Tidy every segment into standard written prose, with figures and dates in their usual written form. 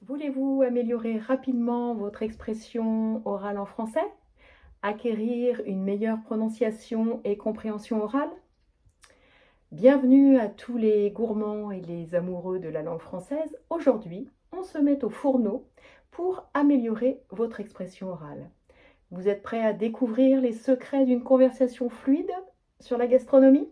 Voulez-vous améliorer rapidement votre expression orale en français? Acquérir une meilleure prononciation et compréhension orale? Bienvenue à tous les gourmands et les amoureux de la langue française. Aujourd'hui, on se met au fourneau pour améliorer votre expression orale. Vous êtes prêts à découvrir les secrets d'une conversation fluide sur la gastronomie?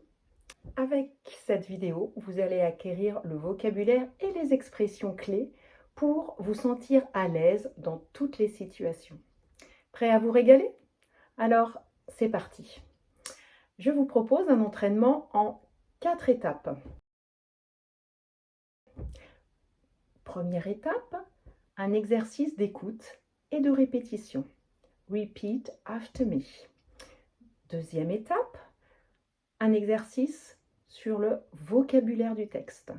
Avec cette vidéo, vous allez acquérir le vocabulaire et les expressions clés pour vous sentir à l'aise dans toutes les situations. Prêt à vous régaler? Alors, c'est parti. Je vous propose un entraînement en 4 étapes. Première étape, un exercice d'écoute et de répétition. Repeat after me. Deuxième étape, un exercice sur le vocabulaire du texte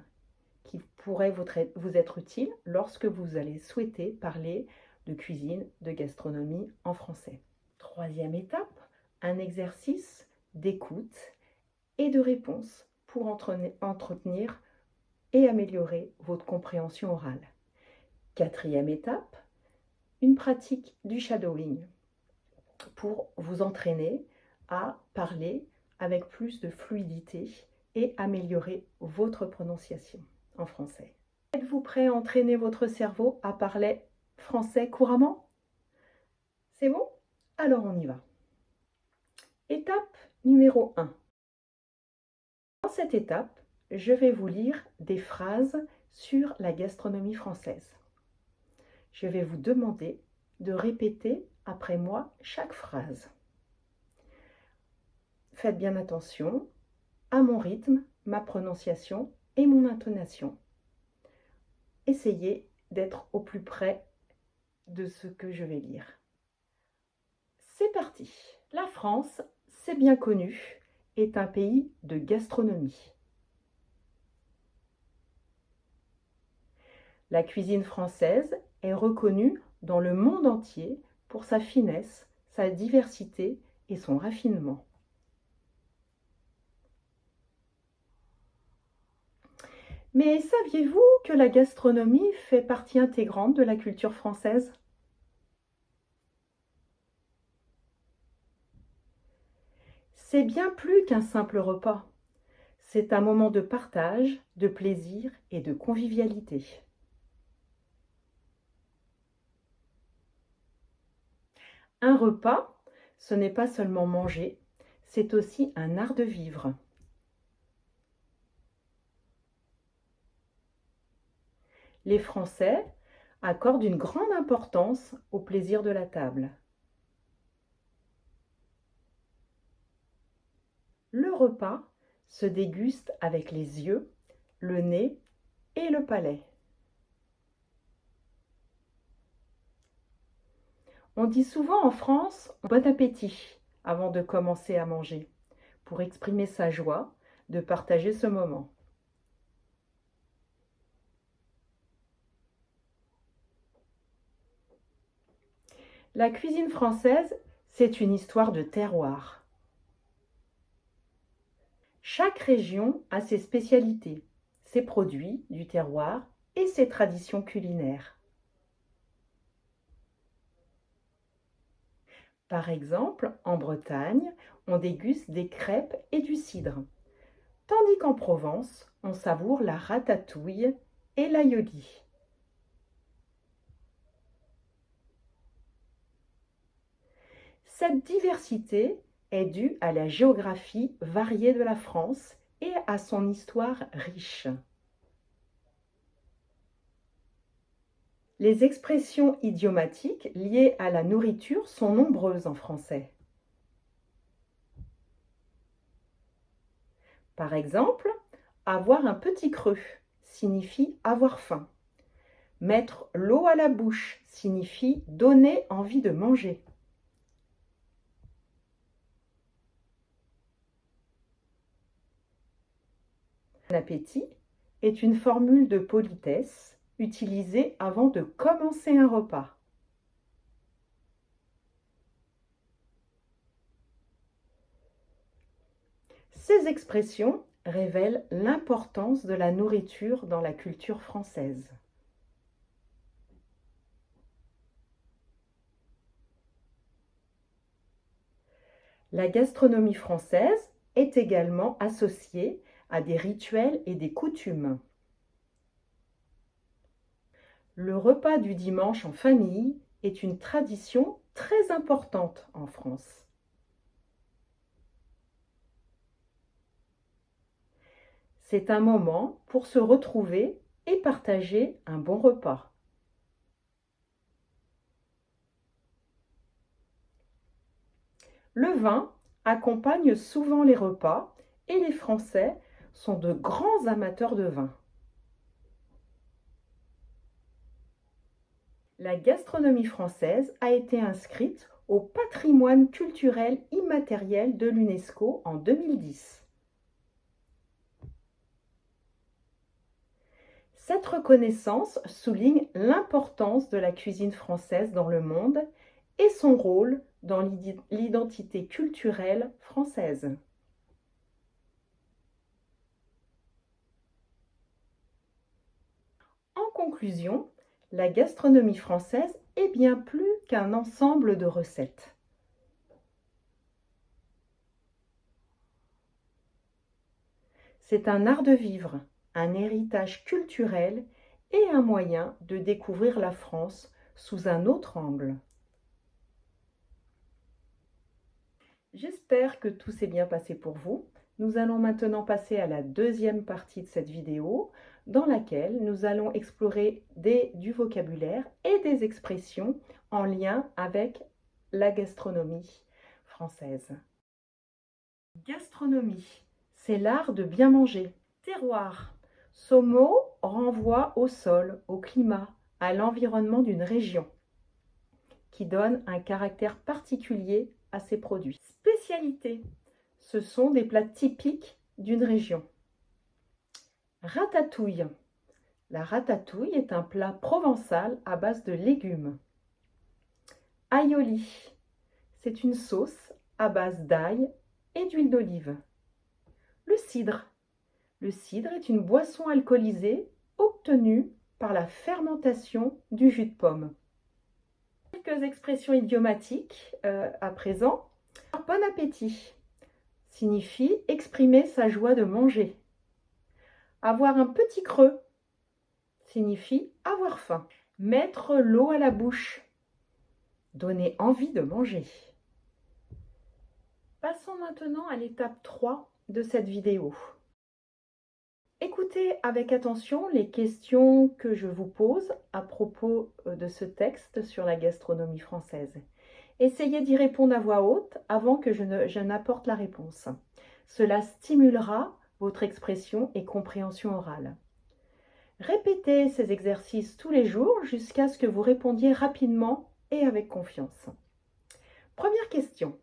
qui pourrait vous être utile lorsque vous allez souhaiter parler de cuisine, de gastronomie en français. Troisième étape, un exercice d'écoute et de réponse pour entretenir et améliorer votre compréhension orale. Quatrième étape, une pratique du shadowing pour vous entraîner à parler avec plus de fluidité et améliorer votre prononciation en français. Êtes-vous prêt à entraîner votre cerveau à parler français couramment? C'est bon? Alors on y va. Étape numéro 1. Dans cette étape, je vais vous lire des phrases sur la gastronomie française. Je vais vous demander de répéter après moi chaque phrase. Faites bien attention à mon rythme, ma prononciation et mon intonation. Essayez d'être au plus près de ce que je vais lire. C'est parti. La France, c'est bien connu, est un pays de gastronomie. La cuisine française est reconnue dans le monde entier pour sa finesse, sa diversité et son raffinement. Mais saviez-vous que la gastronomie fait partie intégrante de la culture française? C'est bien plus qu'un simple repas. C'est un moment de partage, de plaisir et de convivialité. Un repas, ce n'est pas seulement manger, c'est aussi un art de vivre. Les Français accordent une grande importance au plaisir de la table. Le repas se déguste avec les yeux, le nez et le palais. On dit souvent en France « bon appétit » avant de commencer à manger, pour exprimer sa joie de partager ce moment. La cuisine française, c'est une histoire de terroir. Chaque région a ses spécialités, ses produits du terroir et ses traditions culinaires. Par exemple, en Bretagne, on déguste des crêpes et du cidre, tandis qu'en Provence, on savoure la ratatouille et l'aïoli. Cette diversité est due à la géographie variée de la France et à son histoire riche. Les expressions idiomatiques liées à la nourriture sont nombreuses en français. Par exemple, avoir un petit creux signifie avoir faim. Mettre l'eau à la bouche signifie donner envie de manger. Bon appétit est une formule de politesse utilisée avant de commencer un repas. Ces expressions révèlent l'importance de la nourriture dans la culture française. La gastronomie française est également associée à des rituels et des coutumes. Le repas du dimanche en famille est une tradition très importante en France. C'est un moment pour se retrouver et partager un bon repas. Le vin accompagne souvent les repas et les Français sont de grands amateurs de vin. La gastronomie française a été inscrite au patrimoine culturel immatériel de l'UNESCO en 2010. Cette reconnaissance souligne l'importance de la cuisine française dans le monde et son rôle dans l'identité culturelle française. En conclusion, la gastronomie française est bien plus qu'un ensemble de recettes. C'est un art de vivre, un héritage culturel et un moyen de découvrir la France sous un autre angle. J'espère que tout s'est bien passé pour vous. Nous allons maintenant passer à la deuxième partie de cette vidéo dans laquelle nous allons explorer du vocabulaire et des expressions en lien avec la gastronomie française. Gastronomie, c'est l'art de bien manger. Terroir, ce mot renvoie au sol, au climat, à l'environnement d'une région, qui donne un caractère particulier à ses produits. Spécialité, ce sont des plats typiques d'une région. Ratatouille, la ratatouille est un plat provençal à base de légumes. Aioli, c'est une sauce à base d'ail et d'huile d'olive. Le cidre est une boisson alcoolisée obtenue par la fermentation du jus de pomme. Quelques expressions idiomatiques à présent. Bon appétit signifie exprimer sa joie de manger. Avoir un petit creux signifie avoir faim. Mettre l'eau à la bouche, donner envie de manger. Passons maintenant à l'étape 3 de cette vidéo. Écoutez avec attention les questions que je vous pose à propos de ce texte sur la gastronomie française. Essayez d'y répondre à voix haute avant que je n'apporte la réponse. Cela stimulera votre expression et compréhension orale. Répétez ces exercices tous les jours jusqu'à ce que vous répondiez rapidement et avec confiance. Première question.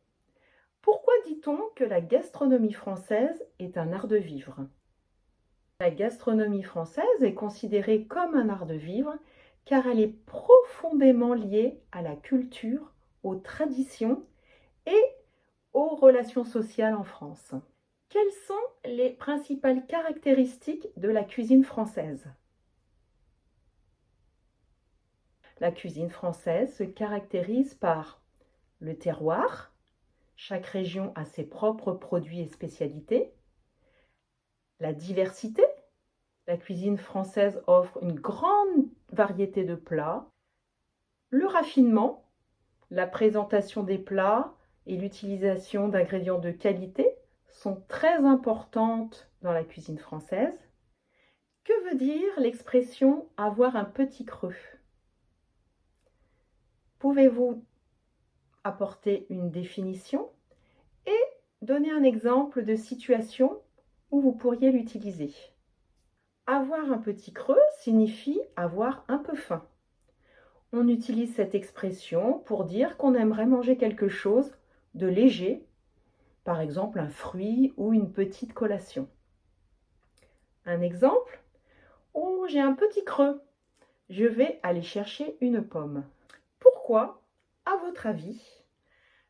Pourquoi dit-on que la gastronomie française est un art de vivre ? La gastronomie française est considérée comme un art de vivre car elle est profondément liée à la culture, aux traditions et aux relations sociales en France. Quelles sont les principales caractéristiques de la cuisine française ? La cuisine française se caractérise par le terroir, chaque région a ses propres produits et spécialités, la diversité, la cuisine française offre une grande variété de plats, le raffinement, la présentation des plats et l'utilisation d'ingrédients de qualité sont très importantes dans la cuisine française. Que veut dire l'expression « avoir un petit creux » ? Pouvez-vous apporter une définition et donner un exemple de situation où vous pourriez l'utiliser? Avoir un petit creux signifie avoir un peu faim. On utilise cette expression pour dire qu'on aimerait manger quelque chose de léger, par exemple un fruit ou une petite collation. Un exemple, oh, j'ai un petit creux, je vais aller chercher une pomme. Pourquoi, à votre avis,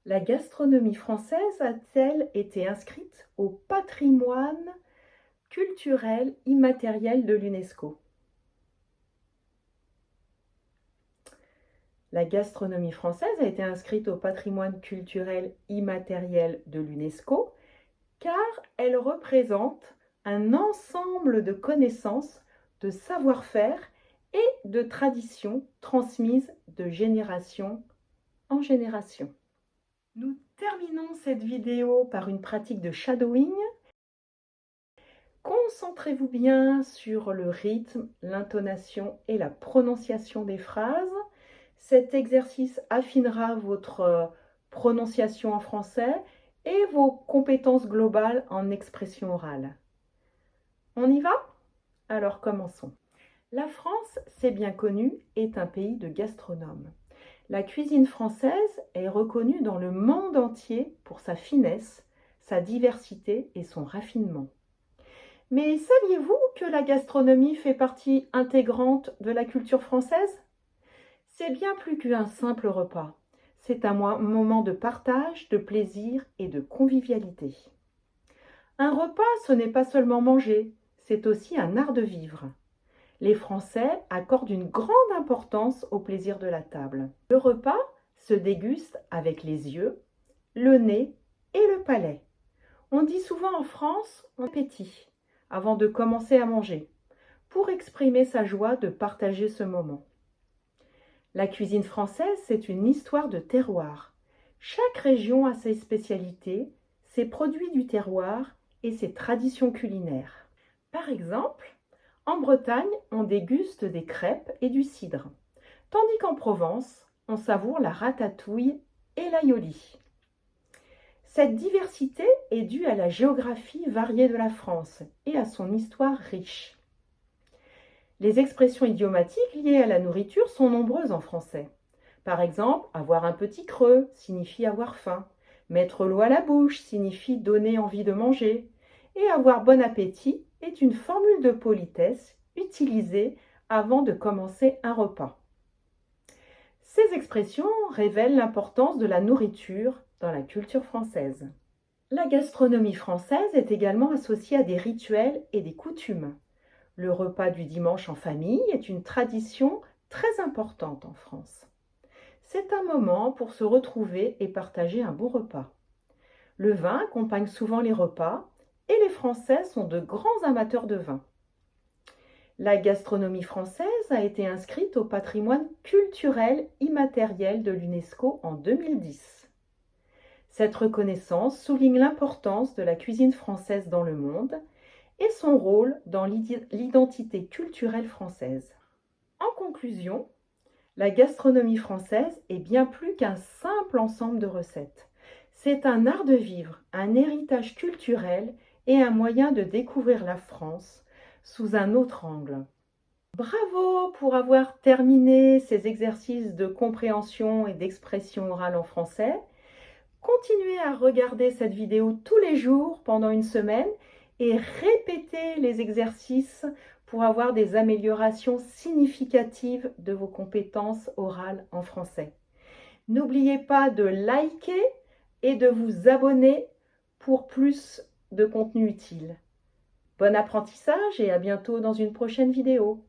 la gastronomie française a-t-elle été inscrite au patrimoine culturel immatériel de l'UNESCO ? La gastronomie française a été inscrite au patrimoine culturel immatériel de l'UNESCO car elle représente un ensemble de connaissances, de savoir-faire et de traditions transmises de génération en génération. Nous terminons cette vidéo par une pratique de shadowing. Concentrez-vous bien sur le rythme, l'intonation et la prononciation des phrases. Cet exercice affinera votre prononciation en français et vos compétences globales en expression orale. On y va? Alors commençons. La France, c'est bien connu, est un pays de gastronomes. La cuisine française est reconnue dans le monde entier pour sa finesse, sa diversité et son raffinement. Mais saviez-vous que la gastronomie fait partie intégrante de la culture française? C'est bien plus qu'un simple repas. C'est un moment de partage, de plaisir et de convivialité. Un repas, ce n'est pas seulement manger, c'est aussi un art de vivre. Les Français accordent une grande importance au plaisir de la table. Le repas se déguste avec les yeux, le nez et le palais. On dit souvent en France « on appétit » avant de commencer à manger, pour exprimer sa joie de partager ce moment. La cuisine française, c'est une histoire de terroir. Chaque région a ses spécialités, ses produits du terroir et ses traditions culinaires. Par exemple, en Bretagne, on déguste des crêpes et du cidre, tandis qu'en Provence, on savoure la ratatouille et l'aïoli. Cette diversité est due à la géographie variée de la France et à son histoire riche. Les expressions idiomatiques liées à la nourriture sont nombreuses en français. Par exemple, avoir un petit creux signifie avoir faim, mettre l'eau à la bouche signifie donner envie de manger, et avoir bon appétit est une formule de politesse utilisée avant de commencer un repas. Ces expressions révèlent l'importance de la nourriture dans la culture française. La gastronomie française est également associée à des rituels et des coutumes. Le repas du dimanche en famille est une tradition très importante en France. C'est un moment pour se retrouver et partager un bon repas. Le vin accompagne souvent les repas et les Français sont de grands amateurs de vin. La gastronomie française a été inscrite au patrimoine culturel immatériel de l'UNESCO en 2010. Cette reconnaissance souligne l'importance de la cuisine française dans le monde et son rôle dans l'identité culturelle française. En conclusion, la gastronomie française est bien plus qu'un simple ensemble de recettes. C'est un art de vivre, un héritage culturel et un moyen de découvrir la France sous un autre angle. Bravo pour avoir terminé ces exercices de compréhension et d'expression orale en français. Continuez à regarder cette vidéo tous les jours pendant une semaine et répétez les exercices pour avoir des améliorations significatives de vos compétences orales en français. N'oubliez pas de liker et de vous abonner pour plus de contenu utile. Bon apprentissage et à bientôt dans une prochaine vidéo.